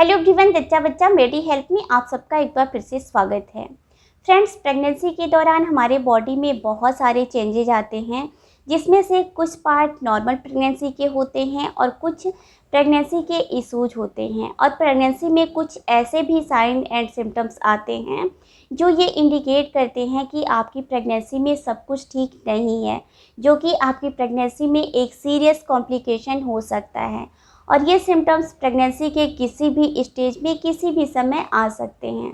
Hello everyone, जच्चा बच्चा मेरी हेल्थ में आप सबका एक बार फिर से स्वागत है। फ्रेंड्स, प्रेगनेंसी के दौरान हमारे बॉडी में बहुत सारे चेंजेज आते हैं, जिसमें से कुछ पार्ट नॉर्मल प्रेगनेंसी के होते हैं और कुछ प्रेगनेंसी के इश्यूज होते हैं। और प्रेगनेंसी में कुछ ऐसे भी साइन एंड सिम्टम्स आते हैं जो ये इंडिकेट करते हैं कि आपकी प्रेगनेंसी में सब कुछ ठीक नहीं है, जो कि आपकी प्रेगनेंसी में एक सीरियस कॉम्प्लिकेशन हो सकता है। और ये सिम्टम्स प्रेगनेंसी के किसी भी स्टेज में किसी भी समय आ सकते हैं।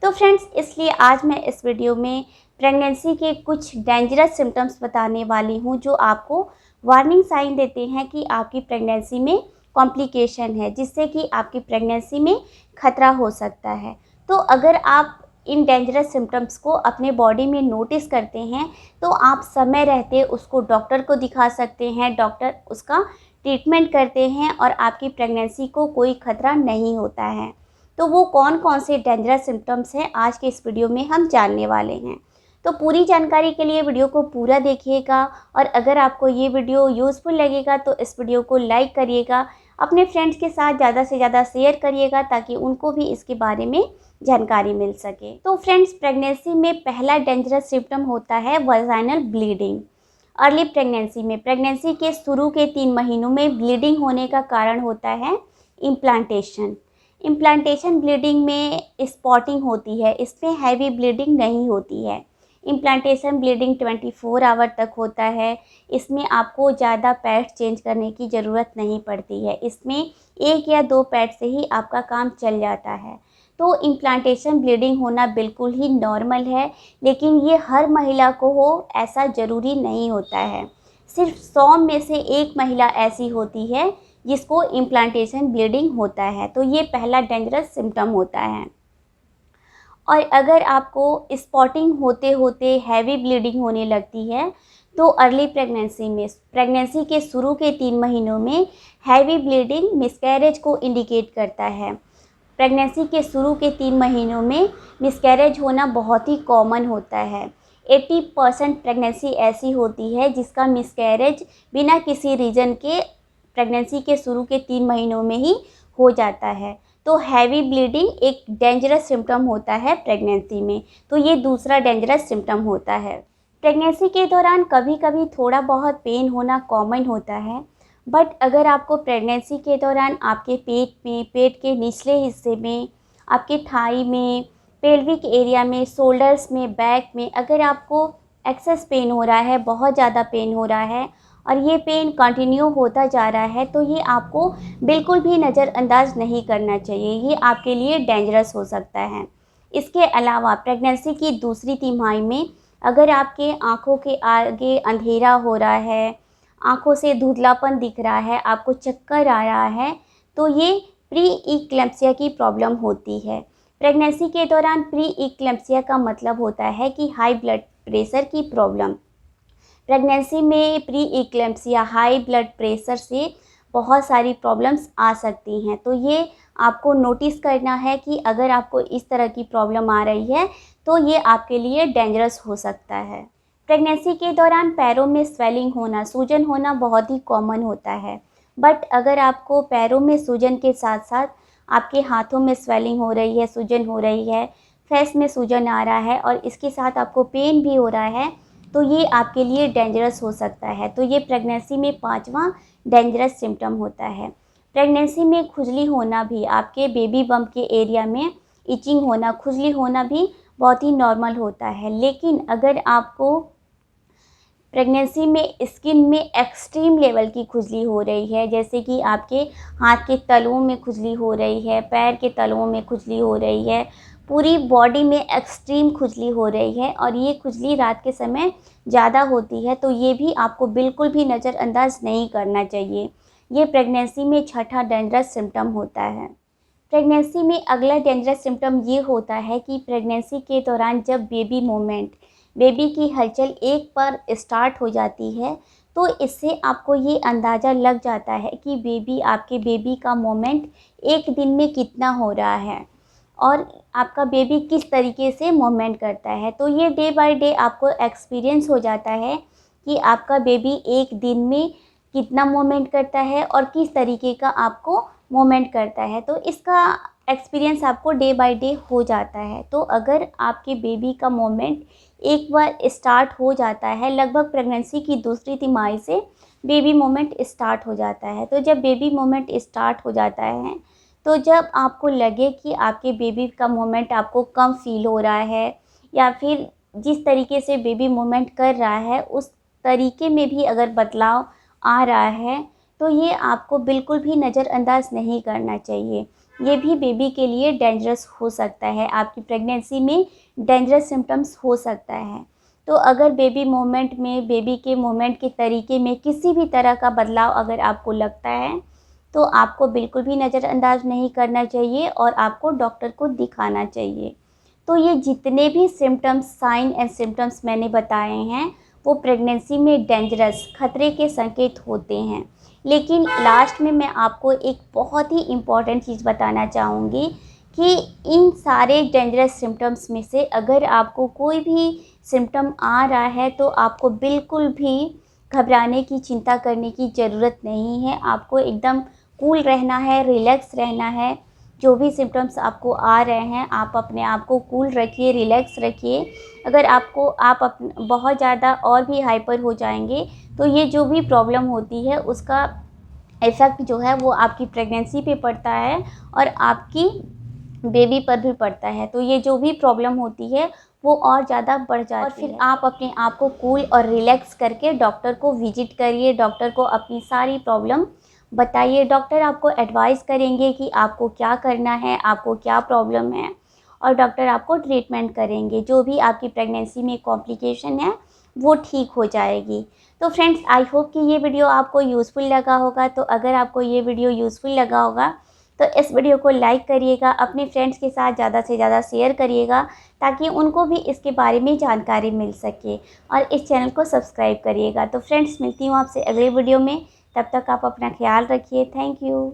तो फ्रेंड्स, इसलिए आज मैं इस वीडियो में प्रेगनेंसी के कुछ डेंजरस सिम्टम्स बताने वाली हूँ, जो आपको वार्निंग साइन देते हैं कि आपकी प्रेगनेंसी में कॉम्प्लिकेशन है, जिससे कि आपकी प्रेगनेंसी में खतरा हो सकता है। तो अगर आप इन डेंजरस सिम्टम्स को अपने बॉडी में नोटिस करते हैं तो आप समय रहते उसको डॉक्टर को दिखा सकते हैं। डॉक्टर उसका ट्रीटमेंट करते हैं और आपकी प्रेगनेंसी को कोई खतरा नहीं होता है। तो वो कौन कौन से डेंजरस सिम्टम्स हैं, आज के इस वीडियो में हम जानने वाले हैं। तो पूरी जानकारी के लिए वीडियो को पूरा देखिएगा, और अगर आपको ये वीडियो यूज़फुल लगेगा तो इस वीडियो को लाइक करिएगा, अपने फ्रेंड्स के साथ ज़्यादा से ज़्यादा शेयर करिएगा, ताकि उनको भी इसके बारे में जानकारी मिल सके। तो फ्रेंड्स, प्रेगनेंसी में पहला डेंजरस सिम्टम होता है वजाइनल ब्लीडिंग। अर्ली प्रेगनेंसी में, प्रेगनेंसी के शुरू के 3 महीनों में ब्लीडिंग होने का कारण होता है इम्प्लांटेशन। इम्प्लांटेशन ब्लीडिंग में स्पॉटिंग होती है, इसमें हैवी ब्लीडिंग नहीं होती है। इम्प्लांटेशन ब्लीडिंग 24 आवर तक होता है। इसमें आपको ज़्यादा पैड चेंज करने की ज़रूरत नहीं पड़ती है, इसमें 1 या 2 पैड से ही आपका काम चल जाता है। तो इम्प्लांटेशन ब्लीडिंग होना बिल्कुल ही नॉर्मल है, लेकिन ये हर महिला को हो ऐसा ज़रूरी नहीं होता है। सिर्फ 100 में से 1 महिला ऐसी होती है जिसको इम्प्लांटेशन ब्लीडिंग होता है। तो ये पहला डेंजरस सिम्टम होता है। और अगर आपको स्पॉटिंग होते होते हैवी ब्लीडिंग होने लगती है तो अर्ली प्रेगनेंसी में, प्रेगनेंसी के शुरू के 3 महीनों में हैवी ब्लीडिंग मिसकैरेज को इंडिकेट करता है। प्रेगनेंसी के शुरू के 3 महीनों में मिसकैरेज होना बहुत ही कॉमन होता है। 80% प्रेगनेंसी ऐसी होती है जिसका मिसकैरेज बिना किसी रीज़न के प्रेगनेंसी के शुरू के 3 महीनों में ही हो जाता है। तो हैवी ब्लीडिंग एक डेंजरस सिम्टम होता है प्रेगनेंसी में। तो ये दूसरा डेंजरस सिम्टम होता है। प्रेगनेंसी के दौरान कभी कभी थोड़ा बहुत पेन होना कॉमन होता है, बट अगर आपको प्रेगनेंसी के दौरान आपके पेट में, पेट के निचले हिस्से में, आपके थाई में, पेल्विक एरिया में, शोल्डर्स में, बैक में अगर आपको एक्सेस पेन हो रहा है, बहुत ज़्यादा पेन हो रहा है और ये पेन कंटिन्यू होता जा रहा है, तो ये आपको बिल्कुल भी नज़रअंदाज नहीं करना चाहिए। ये आपके लिए डेंजरस हो सकता है। इसके अलावा प्रेगनेंसी की दूसरी तिमाही में अगर आपके आँखों के आगे अंधेरा हो रहा है, आँखों से धुंधलापन दिख रहा है, आपको चक्कर आ रहा है, तो ये प्री इक्लेम्पसिया की प्रॉब्लम होती है। प्रेगनेंसी के दौरान प्री इक्लेम्पसिया का मतलब होता है कि हाई ब्लड प्रेशर की प्रॉब्लम। प्रेगनेंसी में प्री इक्लेम्पसिया, हाई ब्लड प्रेशर से बहुत सारी प्रॉब्लम्स आ सकती हैं। तो ये आपको नोटिस करना है कि अगर आपको इस तरह की प्रॉब्लम आ रही है तो ये आपके लिए डेंजरस हो सकता है। प्रेगनेंसी के दौरान पैरों में स्वेलिंग होना, सूजन होना बहुत ही कॉमन होता है। बट अगर आपको पैरों में सूजन के साथ साथ आपके हाथों में स्वेलिंग हो रही है, सूजन हो रही है, फेस में सूजन आ रहा है और इसके साथ आपको पेन भी हो रहा है, तो ये आपके लिए डेंजरस हो सकता है। तो ये प्रेगनेंसी में 5वां डेंजरस सिम्टम होता है। प्रेगनेंसी में खुजली होना भी, आपके बेबी बम्प के एरिया में इचिंग होना, खुजली होना भी बहुत ही नॉर्मल होता है। लेकिन अगर आपको प्रेगनेंसी में स्किन में एक्सट्रीम लेवल की खुजली हो रही है, जैसे कि आपके हाथ के तलुओं में खुजली हो रही है, पैर के तलुओं में खुजली हो रही है, पूरी बॉडी में एक्सट्रीम खुजली हो रही है और ये खुजली रात के समय ज़्यादा होती है, तो ये भी आपको बिल्कुल भी नज़रअंदाज नहीं करना चाहिए। ये प्रेगनेंसी में 6ठा डेंजरस सिम्टम होता है। प्रेगनेंसी में अगला डेंजरस सिम्टम ये होता है कि प्रेगनेंसी के दौरान जब बेबी मूवमेंट, बेबी की हलचल एक बार स्टार्ट हो जाती है, तो इससे आपको ये अंदाज़ा लग जाता है कि आपके बेबी का मूवमेंट एक दिन में कितना हो रहा है और आपका बेबी किस तरीके से मूवमेंट करता है। तो ये डे बाय डे आपको एक्सपीरियंस हो जाता है कि आपका बेबी एक दिन में कितना मूवमेंट करता है और किस तरीके का आपको मोमेंट करता है। तो इसका एक्सपीरियंस आपको डे बाय डे हो जाता है। तो अगर आपके बेबी का मोमेंट एक बार स्टार्ट हो जाता है, लगभग प्रेगनेंसी की दूसरी तिमाही से बेबी मोमेंट स्टार्ट हो जाता है। तो जब बेबी मोमेंट स्टार्ट हो जाता है, तो जब आपको लगे कि आपके बेबी का मोमेंट आपको कम फील हो रहा है, या फिर जिस तरीके से बेबी मूवमेंट कर रहा है उस तरीके में भी अगर बदलाव आ रहा है, तो ये आपको बिल्कुल भी नज़रअंदाज नहीं करना चाहिए। ये भी बेबी के लिए डेंजरस हो सकता है, आपकी प्रेगनेंसी में डेंजरस सिम्टम्स हो सकता है। तो अगर बेबी मूवमेंट में, बेबी के मूवमेंट के तरीके में किसी भी तरह का बदलाव अगर आपको लगता है, तो आपको बिल्कुल भी नज़रअंदाज नहीं करना चाहिए और आपको डॉक्टर को दिखाना चाहिए। तो ये जितने भी सिम्टम्स, साइन एंड सिम्टम्स मैंने बताए हैं, वो प्रेगनेंसी में डेंजरस, खतरे के संकेत होते हैं। लेकिन लास्ट में मैं आपको एक बहुत ही इम्पॉर्टेंट चीज़ बताना चाहूँगी कि इन सारे डेंजरस सिम्टम्स में से अगर आपको कोई भी सिम्टम आ रहा है, तो आपको बिल्कुल भी घबराने की, चिंता करने की ज़रूरत नहीं है। आपको एकदम कूल रहना है, रिलैक्स रहना है। जो भी सिम्टम्स आपको आ रहे हैं, आप अपने आप को कूल रखिए, रिलैक्स रखिए। अगर आप बहुत ज़्यादा और भी हाइपर हो जाएंगे, तो ये जो भी प्रॉब्लम होती है उसका इफ़ेक्ट जो है वो आपकी प्रेगनेंसी पे पड़ता है और आपकी बेबी पर भी पड़ता है। तो ये जो भी प्रॉब्लम होती है वो और ज़्यादा बढ़ जाती है। और फिर आप अपने आप को कूल और रिलैक्स करके डॉक्टर को विजिट करिए, डॉक्टर को अपनी सारी प्रॉब्लम बताइए। डॉक्टर आपको एडवाइस करेंगे कि आपको क्या करना है, आपको क्या प्रॉब्लम है, और डॉक्टर आपको ट्रीटमेंट करेंगे। जो भी आपकी प्रेगनेंसी में कॉम्प्लिकेशन है वो ठीक हो जाएगी। तो फ्रेंड्स, आई होप कि ये वीडियो आपको यूज़फुल लगा होगा। तो अगर आपको ये वीडियो यूज़फुल लगा होगा तो इस वीडियो को लाइक करिएगा, अपने फ्रेंड्स के साथ ज़्यादा से ज़्यादा शेयर करिएगा, ताकि उनको भी इसके बारे में जानकारी मिल सके, और इस चैनल को सब्सक्राइब करिएगा। तो फ्रेंड्स, मिलती हूँ आपसे अगले वीडियो में। तब तक आप अपना ख्याल रखिए। Thank you.